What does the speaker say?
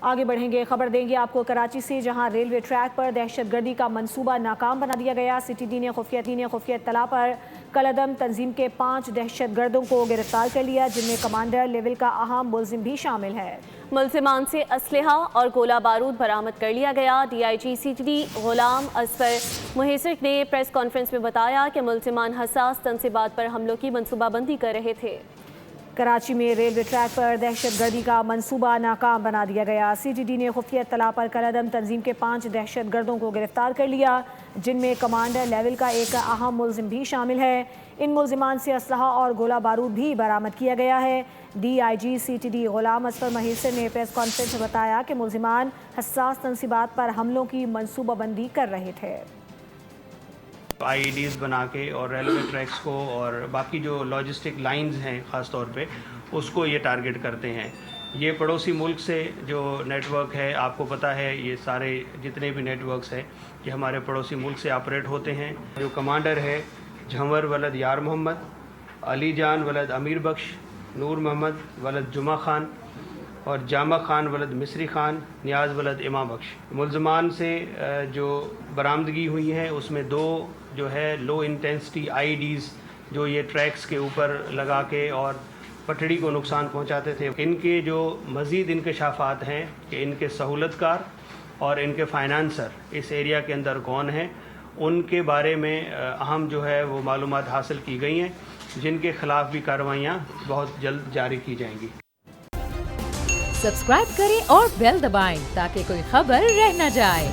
آگے بڑھیں گے، خبر دیں گے آپ کو کراچی سے، جہاں ریلوے ٹریک پر دہشت گردی کا منصوبہ ناکام بنا دیا گیا۔ سی ٹی ڈی نے خفیہ اطلاع پر کالعدم تنظیم کے 5 دہشت گردوں کو گرفتار کر لیا، جن میں کمانڈر لیول کا اہم ملزم بھی شامل ہے۔ ملزمان سے اسلحہ اور گولہ بارود برآمد کر لیا گیا۔ D I G C T D Ghulam Asfar محیصر نے پریس کانفرنس میں بتایا کہ ملزمان حساس تنصیبات پر حملوں کی منصوبہ بندی کر رہے تھے۔ کراچی میں ریلوے ٹریک پر دہشت گردی کا منصوبہ ناکام بنا دیا گیا۔ سی ٹی ڈی نے خفیہ اطلاع پر کالعدم تنظیم کے 5 دہشت گردوں کو گرفتار کر لیا، جن میں کمانڈر لیول کا ایک اہم ملزم بھی شامل ہے۔ ان ملزمان سے اسلحہ اور گولہ بارود بھی برآمد کیا گیا ہے۔ D I G C T D Ghulam Asfar محیصر نے پریس کانفرنس میں بتایا کہ ملزمان حساس تنصیبات پر حملوں کی منصوبہ بندی کر رہے تھے۔ آئی ای ڈیز بنا کے اور ریلوے ٹریکس کو اور باقی جو لاجسٹک لائنز ہیں خاص طور پہ اس کو یہ ٹارگٹ کرتے ہیں۔ یہ پڑوسی ملک سے جو نیٹ ورک ہے، آپ کو پتہ ہے یہ سارے جتنے بھی نیٹ ورکس ہیں یہ ہمارے پڑوسی ملک سے آپریٹ ہوتے ہیں۔ جو کمانڈر ہے جھنور ولد یار محمد، علی جان ولد امیر بخش، نور محمد ولد جمعہ خان اور جامع خان ولد مصری خان، نیاز ولد امام بخش۔ ملزمان سے جو برآمدگی ہوئی ہیں اس میں 2 جو ہے لو انٹینسٹی آئی ڈیز جو یہ ٹریکس کے اوپر لگا کے اور پٹڑی کو نقصان پہنچاتے تھے۔ ان کے جو مزید انکشافات ہیں کہ ان کے سہولت کار اور ان کے فائنانسر اس ایریا کے اندر کون ہیں، ان کے بارے میں اہم جو ہے وہ معلومات حاصل کی گئی ہیں، جن کے خلاف بھی کارروائیاں بہت جلد جاری کی جائیں گی۔ سبسکرائب کریں اور بیل دبائیں تاکہ کوئی خبر رہ نہ جائے۔